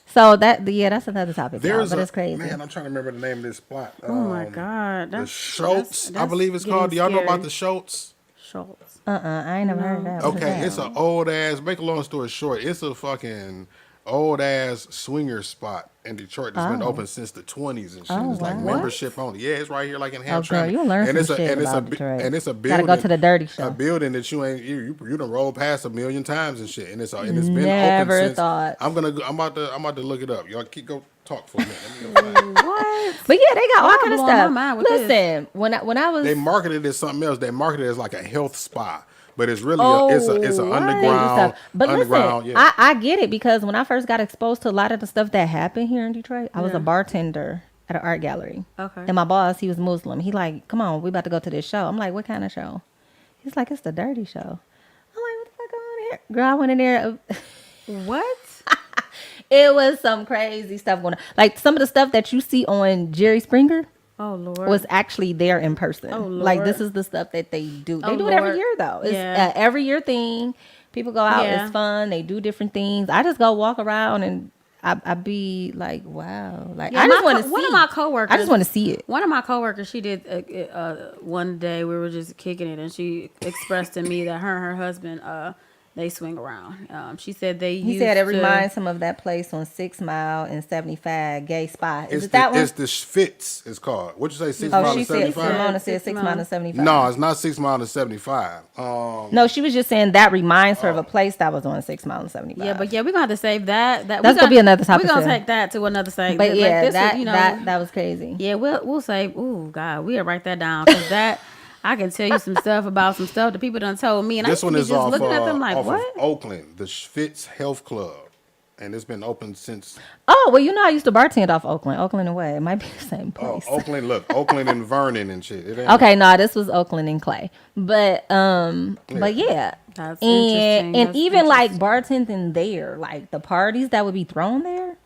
So that's another topic, y'all, but it's crazy. Man, I'm trying to remember the name of this spot. Oh my God. The That's, Schultz, I that's believe it's getting called. Do y'all know scary. about the Schultz? Schultz. I ain't never heard of that. What is Okay, that? it's an old ass. Make a long story short, it's a fucking old ass swinger spot in Detroit that's been open since the 20s and shit. Oh, It's like wow. membership only. Yeah, it's right here, like in Oh, Hamtramck. girl, you'll learn and some shit and it's about a Detroit. and it's a building. Gotta go to the dirty show. A building that you done rolled past 1,000,000 times and shit. And it's been Never open since. thought. I'm about to look it up. Y'all go talk for a minute. Let me go find it. What? But yeah, they got all Y'all kind of blowing my stuff. mind with this. Listen, when I was They marketed it as something else. They marketed it as like a health spa, but it's really it's an right. underground. But underground, listen, yeah. I get it because when I first got exposed to a lot of the stuff that happened here in Detroit, I was a bartender at an art gallery. Okay. And my boss, he was Muslim. He like, come on, we about to go to this show. I'm like, what kind of show? He's like, it's the dirty show. I'm like, what the fuck going on here? Girl, I went in there. What? It was some crazy stuff going on. Like some of the stuff that you see on Jerry Springer Oh, Lord. was actually there in person. Oh, Like Lord. this is the stuff that they do. They Oh, do it every Lord. year though. It's Yeah. every year thing. People go out. Yeah. It's fun. They do different things. I just go walk around and I be like, wow. Like Yeah, I just my want to see. one of my coworkers. I just want to see it. One of my coworkers, she did one day we were just kicking it, and she expressed to me that her and her husband they swing around. She said they. He used said it to- reminds him of that place on 6 Mile and 75 Gay Spot. Is It's it that one? It's the Fitz. It's called. What'd you say? 6 Oh, Mile she to said 75. Simona said 6 Mile and 75. No, it's not 6 Mile to 75. No, she was just saying that reminds her of a place that was on 6 Mile and 75. Yeah, but yeah, we're gonna have to save that. That's gonna be another topic We're gonna too. take that to another segment. But Like, yeah, this that, was, that was crazy. Yeah, we'll say. Ooh, God, we'll write that down because that I can tell you some stuff about some stuff that people done told me, and This I one used is to be just off, looking at them like, off what? of Oakland, the Fitz Health Club. And it's been open since Oh, well, you know I used to bartend off Oakland and Way. It might be the same place. Oakland. Look, Oakland and Vernon and shit. It ain't, Okay, no, this was Oakland and Clay. But yeah. That's And interesting. That's even like interesting. bartending there, like the parties that would be thrown there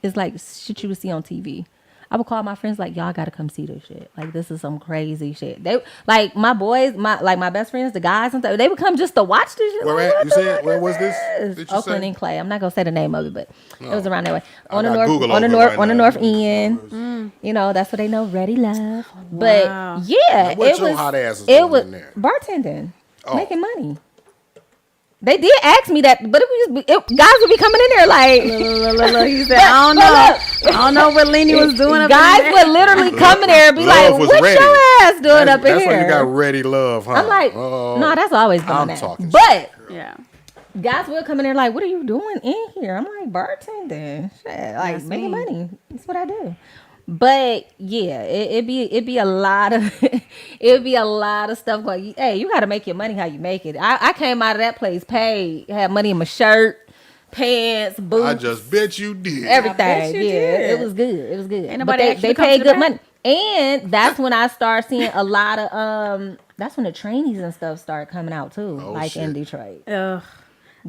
is like shit you would see on TV. I would call my friends like, y'all gotta come see this shit. Like this is some crazy shit. They like my boys, my best friends, the guys and stuff, they would come just to watch this shit. Where Like, at? what You the said fuck where is was this? Did you Oakland say? and Clay. I'm not gonna say the name of it, but it was around that way. I On the got north, Google on the open north, right on the now. north end. You know, that's what they know. Ready Love. But Wow. yeah, Now, what it your was. hot ass is It doing was in there? bartending, Oh. making money. They did ask me that, but guys would be coming in there like. He said, I don't know. I don't know what Lenny was doing. Up Guys in there. would literally come in there and be Love like, was "What ready. your ass doing up in That's here?" why you got Ready Love, huh? I'm like, Oh. "No, that's always been I'm that." talking But Yeah. guys will come in there like, "What are you doing in here?" I'm like, "Bartending, shit, like That's making me. money. That's what I do." But yeah, it'd be a lot of it'd be a lot of stuff going. Hey, you got to make your money how you make it. I came out of that place paid, had money in my shirt, pants, boots, I just bet you did. everything. bet you Yeah, did. it was good. It was good. Ain't But nobody asked you they to come paid to the good back? money, and that's when I start seeing a lot of that's when the trainees and stuff start coming out too, Oh, like in shit. Detroit. Ugh.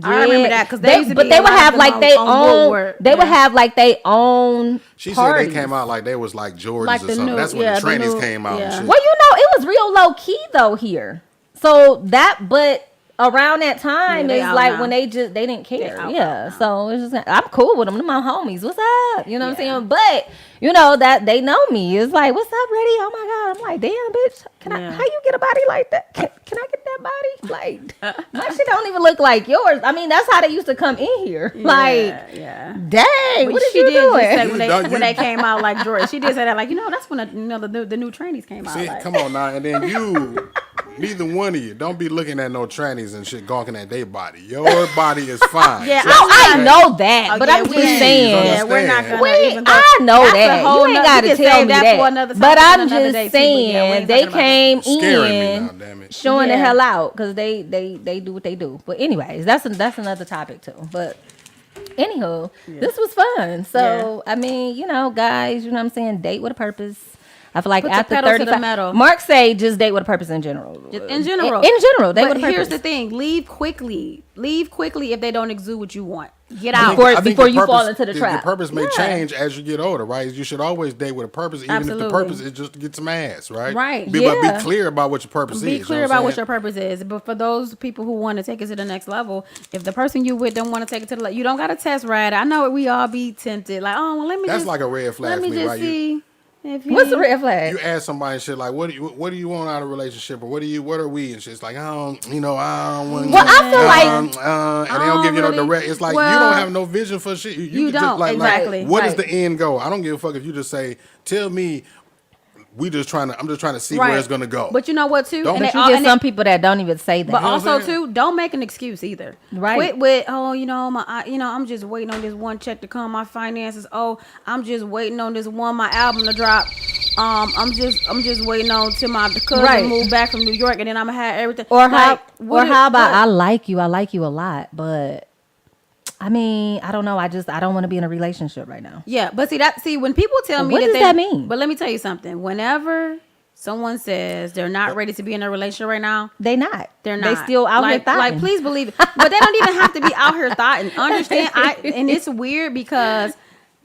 I remember that because but they would have like they own. They would have like they own. She parties. said they came out like they was like Jordans Like or the something. new- That's when yeah, the the trannies new- came out. yeah. And shit. Well, it was real low key though here. So that, but around that time Yeah, they is out like now. when they didn't care. out Yeah. now. So it's just I'm cool with them. They're my homies. What's up? You know what I'm Yeah. saying? But you know that they know me. It's like, what's up, Reddy? Oh my God. I'm like, damn, bitch. Can I? Yeah. How you get a body like that? Can I get that body? Like my shit don't even look like yours. I mean, that's how they used to come in here. Like, yeah. dang, But what she did you did just say doing? when they You- when they came out like Jordan. She did say that like that's when the new trainees came out. See, Like, come on now, and then you, neither one of you, don't be looking at no trannies and shit gawking at their body. Your body is fine. Yeah, I know that, but yeah, I'm we just ain't- saying. Yeah, we're not gonna. Wait, even go, I know that's a that. whole You ain't nother- got to we can tell save me that for another that. topic But on I'm another just day, too, but yeah, we saying ain't they talking about that. came Scaring me in now, damn it. showing the Yeah. hell out because they do what they do. But anyways, that's another topic too. But anywho, this was fun. So I mean, guys, you know what I'm saying, date with a purpose. I feel like Put the after pedal to the 35, metal. Mark say just date with a purpose in general. in general. In general, date But with a here's purpose. the thing: leave quickly. Leave quickly if they don't exude what you want. Get I out. think- Before- I think before the you fall purpose- into the trap. The purpose may Yeah. change as you get older, right? You should always date with a purpose, even if Absolutely. the purpose is just to get some ass, right? Right. But Yeah. be clear about what your purpose is. Be you know clear what about I'm what saying? your purpose is. But for those people who want to take it to the next level, if the person you with don't want to take it to the level, you don't got to test ride. I know we all be tempted. Like, oh, well, let me That's just. like a red flag Let for me me, just right? see if he. What's the red flag? You ask somebody shit like, what do you want out of a relationship, or what are we, and shit. It's like, I don't want. Well, I feel like- and they don't give you no really- direct. It's like you well, don't have no vision for shit. You can don't, just like exactly, what is right. the end goal? I don't give a fuck if you just say, tell me. I'm just trying to see Right. where it's gonna go. But you know what, too? Don't- And But they You all- get and some they- people that don't even say that. But know what also I'm saying? too, don't make an excuse either. Right. Quit with I'm just waiting on this one check to come, my finances. Oh, I'm just waiting on this my album to drop. I'm just waiting on till my cousin Right. move back from New York, and then I'm gonna have everything. Or Like, what how if- about what- I like you a lot, but I mean, I don't know. I don't want to be in a relationship right now. Yeah, but see when people tell me What does they, that mean? But let me tell you something. Whenever someone says they're not ready to be in a relationship right now, They not. they're not. They still out here like, thotting. Like, please believe it. But they don't even have to be out here thotting. Understand? And it's weird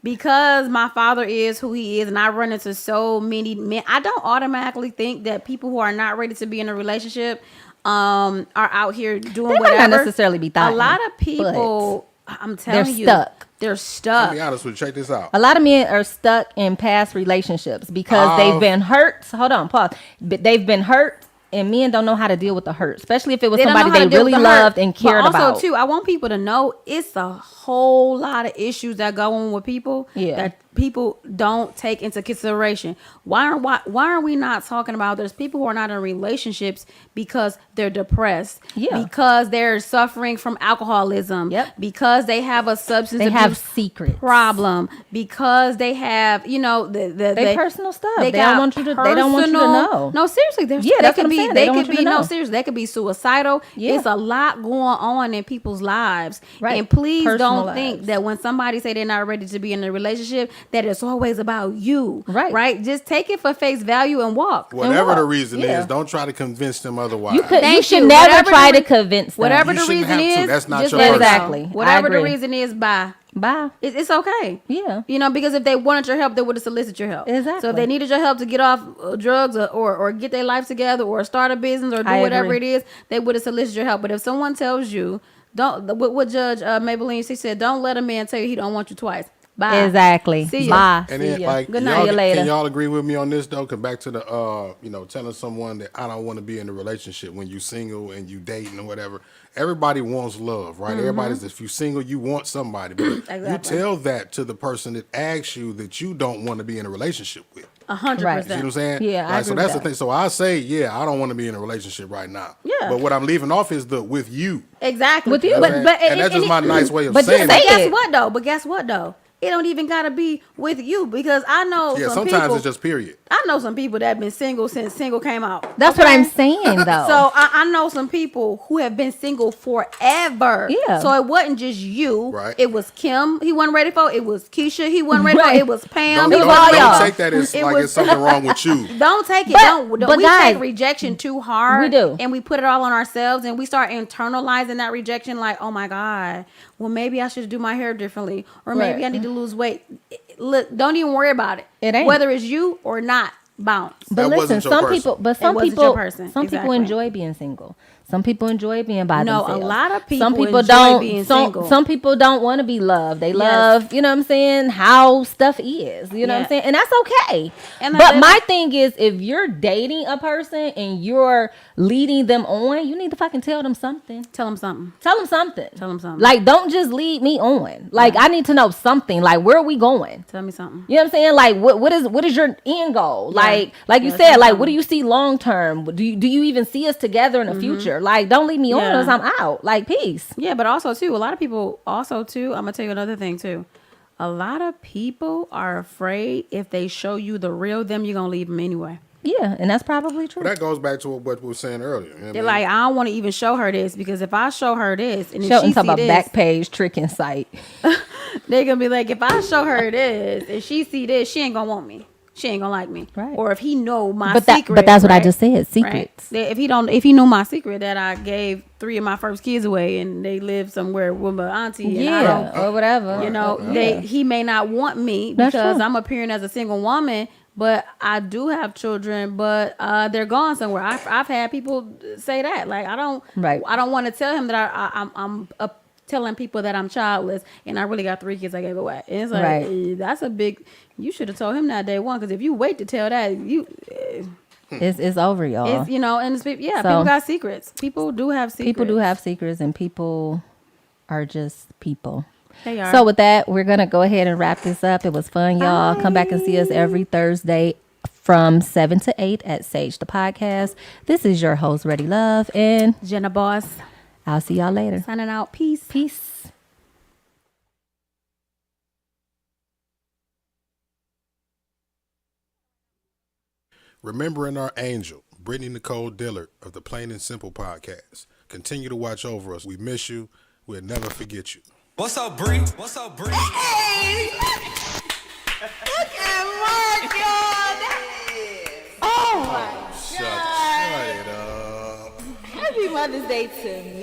because my father is who he is, and I run into so many men. I don't automatically think that people who are not ready to be in a relationship are out here doing They might whatever. not necessarily be A thotting, lot of people, I'm telling you, stuck. They're I'll stuck. be honest with you. Check this out. A lot of men are stuck in past relationships because they've been hurt. So hold on, pause. But they've been hurt, and men don't know how to deal with the hurt, especially if it was They don't know somebody how to they deal with really the hurt. loved and cared but also, about. too, I want people to know it's a whole lot of issues that go on with people that people don't take into consideration. Why are we not talking about there's people who are not in relationships because they're depressed, because they're suffering from alcoholism, because they have a substance They abuse have secrets. problem, because they have They personal stuff. They got don't want you to. They don't want you to personal- know. No, seriously, there's Yeah, they that's could what I'm be saying. they They don't could want you be to no know. seriously they could be suicidal. Yeah. It's a lot going on in people's lives, Right. and please Personal don't think lives. that when somebody say they're not ready to be in a relationship that it's always about you. Right. Just take it for face value and walk. Whatever the walk. reason Yeah. is, don't try to convince them otherwise. You Thank should you. never Whatever try the to convince them. Whatever You the shouldn't reason have to. is, That's not just your let it person. go. Exactly. I Whatever the agree. reason is, bye. Bye. It's okay. Yeah. Because if they wanted your help, they would have solicited your help. Exactly. So if they needed your help to get off drugs or get their life together or start a business or do I whatever agree. it is, they would have solicited your help. But if someone tells you, what Judge Maybelline, she said, don't let a man tell you he don't want you twice. Bye. Exactly. See ya. Bye. And See then, ya. like, Good See night. you later. can y'all agree with me on this though? Cause back to the, telling someone that I don't want to be in a relationship when you single and you dating or whatever. Everybody wants love, right? Everybody's, if you single, you want somebody, but you Exactly. tell that to the person that asks you that you don't want to be in a relationship with. 100%. Right. You know what I'm saying? Yeah, I Like, so agree that's with the that. thing. So I say, I don't want to be in a relationship right now. Yeah. But what I'm leaving off is the with you. Exactly. With you. You know what I'm But saying? And that's just my nice way of but just saying say it. it. Guess what though? It don't even gotta be with you because I know Yeah, some sometimes people, it's just period. I know some people that have been single since single came out. That's what I'm saying, though. So I know some people who have been single forever. Yeah. So it wasn't just you. Right. It was Kim he wasn't ready for. It was Keisha he wasn't ready Right. for. It was Pam. Don't, It don't, was all don't y'all. take that as It like was- it's something wrong with you. Don't take it. But We guys, take rejection too hard. we do. And we put it all on ourselves and we start internalizing that rejection like, oh my God, well, maybe I should do my hair differently. Or maybe Right. I need to lose weight. Look, don't even worry about it. It ain't. Whether it's you or not, bounce. But That listen, wasn't your some person. people, but It some wasn't people, your person. some people Exactly. enjoy being single. Some people enjoy being by No, a themselves. lot of Some people people enjoy don't. being some, single. Some people don't want to be loved. They love, you know what I'm saying, how stuff is. You know what I'm Yeah. saying, and that's okay. And but then- my thing is, if you're dating a person and you're leading them on, you need to fucking tell them something. Tell them something. Tell them something. Tell 'em something. Like, don't just lead me on. Like, I need to know something. Like, where are we going? Tell me something. You know what I'm saying? Like, what is your end goal? Yeah. Like you Yeah, said, tell like, me. what do you see long term? Do you even see us together in the future? Like, don't leave me on Yeah. as I'm out. Like, peace. Yeah, but also too, a lot of people also too, I'm gonna tell you another thing too. A lot of people are afraid if they show you the real them, you're gonna leave them anyway. Yeah, and that's probably true. But that goes back to what we were saying earlier. You know what I They're mean? like, I don't want to even show her this because if I show her this and if Shelton she talk see about this, back page tricking site. they're gonna be like, if I show her this and she see this, she ain't gonna want me. She ain't gonna like me. Right. Or if he know my But secret. that's what I right? just said. Right? Secrets. If he knew my secret that I gave 3 of my first kids away and they live somewhere with my auntie and I don't, Yeah, or whatever. you know, he may not want me That's because true. I'm appearing as a single woman, but I do have children, but they're gone somewhere. I've had people say that, like I don't want to tell him that I'm telling people that I'm childless and I really got 3 kids I gave away. And it's like that's a big. You should have told him that day one because if you wait to tell that, it's over, y'all. it's, you know, and it's, yeah, So- people got secrets. People do have secrets. People do have secrets, and people are just people. They are. So with that, we're gonna go ahead and wrap this up. It was fun, y'all. Come back and see us every Thursday from 7 to 8 at Sage the Podcast. This is your host, Ready Love, and Jenna Boss I'll see y'all later. signing out. Peace. Peace. Remembering our angel, Brittany Nicole Dillard of the Plain and Simple Podcast. Continue to watch over us. We miss you. We'll never forget you. What's up, Bree? What's up, Bree? Hey! Look at Mark, y'all. Oh my Shut it up. Happy Mother's Day to me.